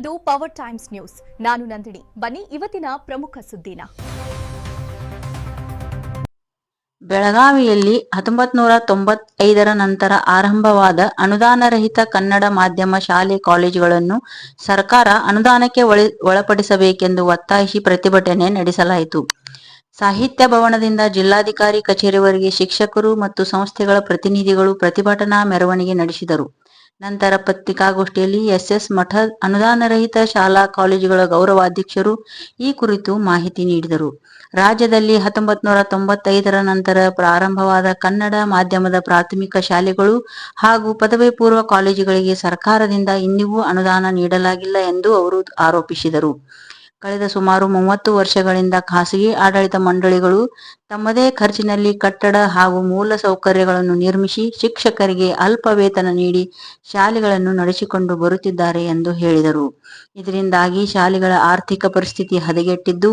ಇರೋದು power times news. ನಾನು ನಂದಿನಿ. ಬನ್ನಿ ಇವತ್ತಿನ ಪ್ರಮುಖ ಸುದ್ದಿನ. ಬೆಳಗಾವಿಯಲ್ಲಿ 1995ರ ನಂತರ ಆರಂಭವಾದ ಅನುದಾನರಹಿತ ಕನ್ನಡ ಮಾಧ್ಯಮ ಶಾಲೆ ಕಾಲೇಜುಗಳನ್ನು ಸರ್ಕಾರ ಅನುದಾನಕ್ಕೆ ಒಳಪಡಿಸಬೇಕೆಂದು ಒತ್ತಾಯಿಸಿ ಪ್ರತಿಭಟನೆ ನಡೆಸಲಾಯಿತು. ಸಾಹಿತ್ಯ ಭವನದಿಂದ ಜಿಲ್ಲಾಧಿಕಾರಿ ಕಚೇರಿವರೆಗೆ ಶಿಕ್ಷಕರು ಮತ್ತು ಸಂಸ್ಥೆಗಳ ಪ್ರತಿನಿಧಿಗಳು ಪ್ರತಿಭಟನಾ ಮೆರವಣಿಗೆ ನಡೆಸಿದರು. ನಂತರ ಪತ್ರಿಕಾಗೋಷ್ಠಿಯಲ್ಲಿ ಎಸ್ ಮಠ ಅನುದಾನರಹಿತ ಶಾಲಾ ಕಾಲೇಜುಗಳ ಗೌರವಾಧ್ಯಕ್ಷರು ಈ ಕುರಿತು ಮಾಹಿತಿ ನೀಡಿದರು. ರಾಜ್ಯದಲ್ಲಿ 1995ರ ನಂತರ ಪ್ರಾರಂಭವಾದ ಕನ್ನಡ ಮಾಧ್ಯಮದ ಪ್ರಾಥಮಿಕ ಶಾಲೆಗಳು ಹಾಗೂ ಪದವಿ ಪೂರ್ವ ಕಾಲೇಜುಗಳಿಗೆ ಸರ್ಕಾರದಿಂದ ಇಂದಿಗೂ ಅನುದಾನ ನೀಡಲಾಗಿಲ್ಲ ಎಂದು ಅವರು ಆರೋಪಿಸಿದರು. ಕಳೆದ ಸುಮಾರು 30 ವರ್ಷಗಳಿಂದ ಖಾಸಗಿ ಆಡಳಿತ ಮಂಡಳಿಗಳು ತಮ್ಮದೇ ಖರ್ಚಿನಲ್ಲಿ ಕಟ್ಟಡ ಹಾಗೂ ಮೂಲ ಸೌಕರ್ಯಗಳನ್ನು ನಿರ್ಮಿಸಿ ಶಿಕ್ಷಕರಿಗೆ ಅಲ್ಪ ವೇತನ ನೀಡಿ ಶಾಲೆಗಳನ್ನು ನಡೆಸಿಕೊಂಡು ಬರುತ್ತಿದ್ದಾರೆ ಎಂದು ಹೇಳಿದರು. ಇದರಿಂದಾಗಿ ಶಾಲೆಗಳ ಆರ್ಥಿಕ ಪರಿಸ್ಥಿತಿ ಹದಗೆಟ್ಟಿದ್ದು,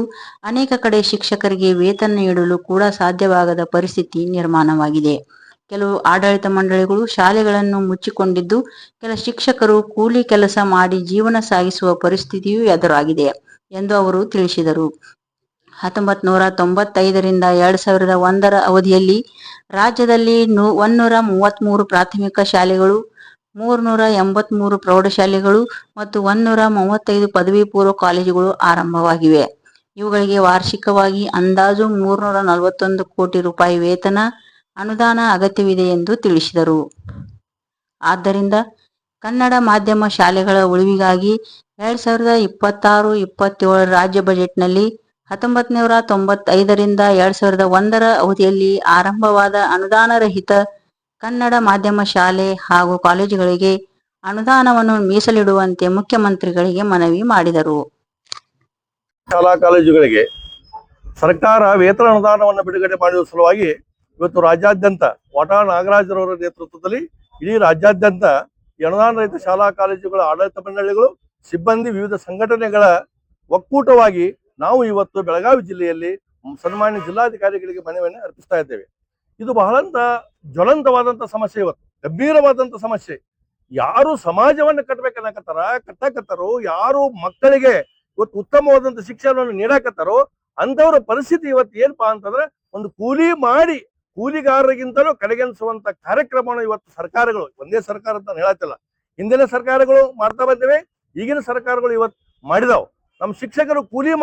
ಅನೇಕ ಕಡೆ ಶಿಕ್ಷಕರಿಗೆ ವೇತನ ನೀಡಲು ಕೂಡ ಸಾಧ್ಯವಾಗದ ಪರಿಸ್ಥಿತಿ ನಿರ್ಮಾಣವಾಗಿದೆ. ಕೆಲವು ಆಡಳಿತ ಮಂಡಳಿಗಳು ಶಾಲೆಗಳನ್ನು ಮುಚ್ಚಿಕೊಂಡಿದ್ದು, ಕೆಲ ಶಿಕ್ಷಕರು ಕೂಲಿ ಕೆಲಸ ಮಾಡಿ ಜೀವನ ಸಾಗಿಸುವ ಪರಿಸ್ಥಿತಿಯೂ ಎದುರಾಗಿದೆ ಎಂದು ಅವರು ತಿಳಿಸಿದರು. 1995ರಿಂದ 2001ರ ಅವಧಿಯಲ್ಲಿ ರಾಜ್ಯದಲ್ಲಿ 133 ಪ್ರಾಥಮಿಕ ಶಾಲೆಗಳು, 383 ಪ್ರೌಢಶಾಲೆಗಳು ಮತ್ತು 135 ಪದವಿ ಪೂರ್ವ ಕಾಲೇಜುಗಳು ಆರಂಭವಾಗಿವೆ. ಇವುಗಳಿಗೆ ವಾರ್ಷಿಕವಾಗಿ ಅಂದಾಜು 341 ಕೋಟಿ ರೂಪಾಯಿ ವೇತನ, ಅನುದಾನ ಅಗತ್ಯವಿದೆ ಎಂದು ತಿಳಿಸಿದರು. ಆದ್ದರಿಂದ ಕನ್ನಡ ಮಾಧ್ಯಮ ಶಾಲೆಗಳ ಉಳಿವಿಗಾಗಿ 2026-27 ರಾಜ್ಯ ಬಜೆಟ್ನಲ್ಲಿ 1995ರಿಂದ 2001ರ ಅವಧಿಯಲ್ಲಿ ಆರಂಭವಾದ ಅನುದಾನರಹಿತ ಕನ್ನಡ ಮಾಧ್ಯಮ ಶಾಲೆ ಹಾಗೂ ಕಾಲೇಜುಗಳಿಗೆ ಅನುದಾನವನ್ನು ಮೀಸಲಿಡುವಂತೆ ಮುಖ್ಯಮಂತ್ರಿಗಳಿಗೆ ಮನವಿ ಮಾಡಿದರು. ಶಾಲಾ ಕಾಲೇಜುಗಳಿಗೆ ಸರ್ಕಾರ ವೇತನ ಅನುದಾನವನ್ನು ಬಿಡುಗಡೆ ಮಾಡುವ ಸಲುವಾಗಿ ಇವತ್ತು ರಾಜ್ಯಾದ್ಯಂತ ವಾಟಾ ನಾಗರಾಜರವರ ನೇತೃತ್ವದಲ್ಲಿ ಇಡೀ ರಾಜ್ಯಾದ್ಯಂತ ಅನುದಾನ ರಹಿತ ಶಾಲಾ ಕಾಲೇಜುಗಳ ಆಡಳಿತ ಮಂಡಳಿಗಳು, ಸಿಬ್ಬಂದಿ, ವಿವಿಧ ಸಂಘಟನೆಗಳ ಒಕ್ಕೂಟವಾಗಿ ನಾವು ಇವತ್ತು ಬೆಳಗಾವಿ ಜಿಲ್ಲೆಯಲ್ಲಿ ಸನ್ಮಾನ್ಯ ಜಿಲ್ಲಾಧಿಕಾರಿಗಳಿಗೆ ಮನವಿಯನ್ನು ಅರ್ಪಿಸ್ತಾ ಇದ್ದೇವೆ. ಇದು ಬಹಳಂತ ಜ್ವಲಂತವಾದಂಥ ಸಮಸ್ಯೆ, ಇವತ್ತು ಗಂಭೀರವಾದಂಥ ಸಮಸ್ಯೆ. ಯಾರು ಸಮಾಜವನ್ನು ಕಟ್ಟಕತ್ತಾರೋ, ಯಾರು ಮಕ್ಕಳಿಗೆ ಇವತ್ತು ಉತ್ತಮವಾದಂಥ ಶಿಕ್ಷಣವನ್ನು ನೀಡಕತ್ತಾರೋ ಅಂಥವ್ರ ಪರಿಸ್ಥಿತಿ ಇವತ್ತು ಏನಪ್ಪಾ ಅಂತಂದ್ರೆ, ಒಂದು ಕೂಲಿ ಮಾಡಿ ಕೂಲಿಗಾರರಿಗಿಂತಲೂ ಕಡೆಗಣಿಸುವಂತ ಕಾರ್ಯಕ್ರಮವನ್ನು ಇವತ್ತು ಸರ್ಕಾರಗಳು, ಒಂದೇ ಸರ್ಕಾರ ಅಂತ ಹೇಳತ್ತಿಲ್ಲ, ಹಿಂದಿನ ಸರ್ಕಾರಗಳು ಮಾಡ್ತಾ ಬಂದಿವೆ, ಈಗಿನ ಸರ್ಕಾರಗಳು ಇವತ್ತು ಮಾಡಿದಾವ್. ನಮ್ಮ ಶಿಕ್ಷಕರು ಕೂಲಿ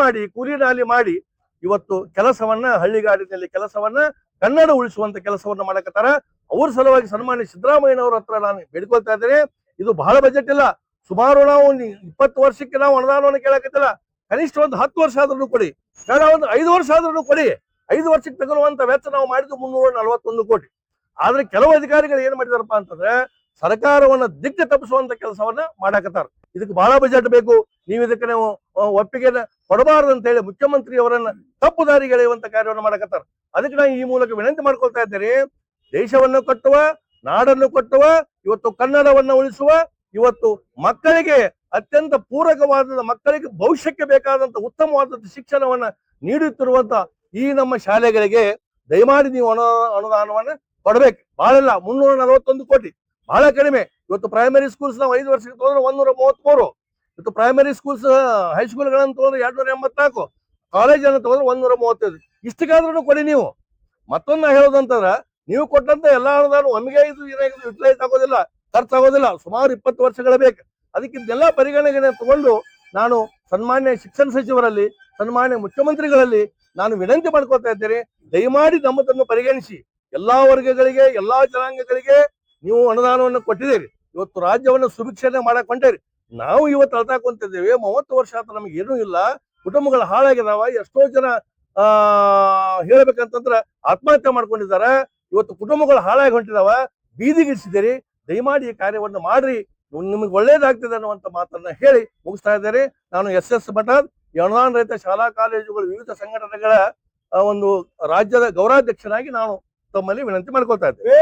ನಾಲಿ ಮಾಡಿ ಇವತ್ತು ಕೆಲಸವನ್ನ, ಹಳ್ಳಿಗಾಡಿನಲ್ಲಿ ಕೆಲಸವನ್ನ, ಕನ್ನಡ ಉಳಿಸುವಂತ ಕೆಲಸವನ್ನ ಮಾಡಕತ್ತಾರ. ಅವ್ರ ಸಲುವಾಗಿ ಸನ್ಮಾನ್ಯ ಸಿದ್ದರಾಮಯ್ಯನವ್ರ ಹತ್ರ ನಾನು ಬೇಡ್ಕೊಳ್ತಾ ಇದ್ದೇನೆ. ಇದು ಬಹಳ ಬಜೆಟ್ ಇಲ್ಲ, ಸುಮಾರು ನಾವು 20 ವರ್ಷಕ್ಕೆ ನಾವು ಅನುದಾನವನ್ನು ಕೇಳಕತ್ತಿಲ್ಲ, ಕನಿಷ್ಠ ಒಂದು 10 ವರ್ಷ ಆದ್ರೂ ಕೊಡಿ, ಬೇಡ ಒಂದು 5 ವರ್ಷ ಆದ್ರೂ ಕೊಡಿ. 5 ವರ್ಷಕ್ಕೆ ತಗೊಳ್ಳುವಂತ ವೆಚ್ಚ ನಾವು ಮಾಡಿದ್ದು 341 ಕೋಟಿ. ಆದ್ರೆ ಕೆಲವು ಅಧಿಕಾರಿಗಳು ಏನ್ ಮಾಡಿದಾರಪ್ಪ ಅಂತಂದ್ರೆ, ಸರ್ಕಾರವನ್ನ ದಿಕ್ಕ ತಪ್ಪಿಸುವಂತ ಕೆಲಸವನ್ನ ಮಾಡಾಕತ್ತಾರ. ಇದಕ್ಕೆ ಬಹಳ ಬಜೆಟ್ ಬೇಕು, ನೀವು ಇದಕ್ಕೆ ನಾವು ಒಪ್ಪಿಗೆ ಕೊಡಬಾರದು ಅಂತ ಹೇಳಿ ಮುಖ್ಯಮಂತ್ರಿ ಅವರನ್ನ ತಪ್ಪು ದಾರಿಗೆ ಎಳೆಯುವಂತ ಕಾರ್ಯವನ್ನು ಮಾಡಕತ್ತಾರ. ಅದಕ್ಕೆ ನಾನು ಈ ಮೂಲಕ ವಿನಂತಿ ಮಾಡ್ಕೊಳ್ತಾ ಇದ್ದೇನೆ, ದೇಶವನ್ನು ಕಟ್ಟುವ, ನಾಡನ್ನು ಕಟ್ಟುವ, ಇವತ್ತು ಕನ್ನಡವನ್ನ ಉಳಿಸುವ, ಇವತ್ತು ಮಕ್ಕಳಿಗೆ ಅತ್ಯಂತ ಪೂರಕವಾದ, ಮಕ್ಕಳಿಗೆ ಭವಿಷ್ಯಕ್ಕೆ ಬೇಕಾದಂತ ಉತ್ತಮವಾದಂತ ಶಿಕ್ಷಣವನ್ನ ನೀಡುತ್ತಿರುವಂತ ಈ ನಮ್ಮ ಶಾಲೆಗಳಿಗೆ ದಯಮಾಡಿ ನೀವು ಅನುದಾನವನ್ನ ಕೊಡಬೇಕು. ಬಹಳ 341 ಕೋಟಿ ಬಹಳ ಕಡಿಮೆ. ಇವತ್ತು ಪ್ರೈಮರಿ ಸ್ಕೂಲ್ಸ್ ನಾವು 5 ವರ್ಷಕ್ಕೆ ತಗೊಂಡ್ರೆ 133, ಇವತ್ತು ಪ್ರೈಮರಿ ಸ್ಕೂಲ್ಸ್, ಹೈಸ್ಕೂಲ್ಗಳನ್ನು ತಗೊಂಡ್ರೆ 284, ಕಾಲೇಜ್ ಅನ್ನು ತಗೊಂಡ್ರೆ 135. ಇಷ್ಟಕ್ಕಾದ್ರೂ ಕೊಡಿ ನೀವು. ಮತ್ತೊಂದು ಹೇಳೋದಂತಂದ್ರ, ನೀವು ಕೊಟ್ಟಂತ ಎಲ್ಲಾ ಅನುದಾನ ಒಮ್ಮೆಗೆ ಇದು ಯುಟಿಲೈಸ್ ಆಗೋದಿಲ್ಲ, ಖರ್ಚಾಗೋದಿಲ್ಲ, ಸುಮಾರು 20 ವರ್ಷಗಳ ಬೇಕು. ಅದಕ್ಕೆ ಇದೆಲ್ಲ ಪರಿಗಣನೆ ತಗೊಂಡು ನಾನು ಸನ್ಮಾನ್ಯ ಶಿಕ್ಷಣ ಸಚಿವರಲ್ಲಿ, ಸನ್ಮಾನ್ಯ ಮುಖ್ಯಮಂತ್ರಿಗಳಲ್ಲಿ ನಾನು ವಿನಂತಿ ಮಾಡ್ಕೊಳ್ತಾ ಇದ್ದೇನೆ, ದಯಮಾಡಿ ನಮ್ಮದನ್ನು ಪರಿಗಣಿಸಿ. ಎಲ್ಲಾ ವರ್ಗಗಳಿಗೆ, ಎಲ್ಲಾ ಜನಾಂಗಗಳಿಗೆ ನೀವು ಅನುದಾನವನ್ನು ಕೊಟ್ಟಿದ್ದೀರಿ. ಇವತ್ತು ರಾಜ್ಯವನ್ನು ಸುಭಿಕ್ಷಣೆ ಮಾಡಕ್ ಹೊಂಟೇರಿ. ನಾವು ಇವತ್ತು ಅಳ್ತಾಕೊಂತಿದ್ದೇವೆ, 30 ವರ್ಷ ಆತ ನಮ್ಗೆ ಏನೂ ಇಲ್ಲ, ಕುಟುಂಬಗಳು ಹಾಳಾಗಿದಾವ. ಎಷ್ಟೋ ಜನ ಹೇಳ್ಬೇಕಂತಂದ್ರ ಆತ್ಮಹತ್ಯೆ ಮಾಡ್ಕೊಂಡಿದ್ದಾರೆ. ಇವತ್ತು ಕುಟುಂಬಗಳು ಹಾಳಾಗಿ ಹೊಂಟಿದಾವ, ಬೀದಿಗಿಳಿಸಿದ್ದೀರಿ. ದಯಮಾಡಿ ಈ ಕಾರ್ಯವನ್ನು ಮಾಡ್ರಿ, ನಿಮಗೆ ಒಳ್ಳೇದಾಗ್ತದೆ ಅನ್ನುವಂತ ಮಾತನ್ನ ಹೇಳಿ ಮುಗಿಸ್ತಾ ಇದ್ದಾರೆ. ನಾನು ಎಸ್ ಮಠ ಅನುದಾನ ರಹಿತ ಶಾಲಾ ಕಾಲೇಜುಗಳು ವಿವಿಧ ಸಂಘಟನೆಗಳ ಒಂದು ರಾಜ್ಯದ ಗೌರವಾಧ್ಯಕ್ಷನಾಗಿ ನಾನು ತಮ್ಮಲ್ಲಿ ವಿನಂತಿ ಮಾಡ್ಕೊಳ್ತಾ ಇದ್ದೇವೆ.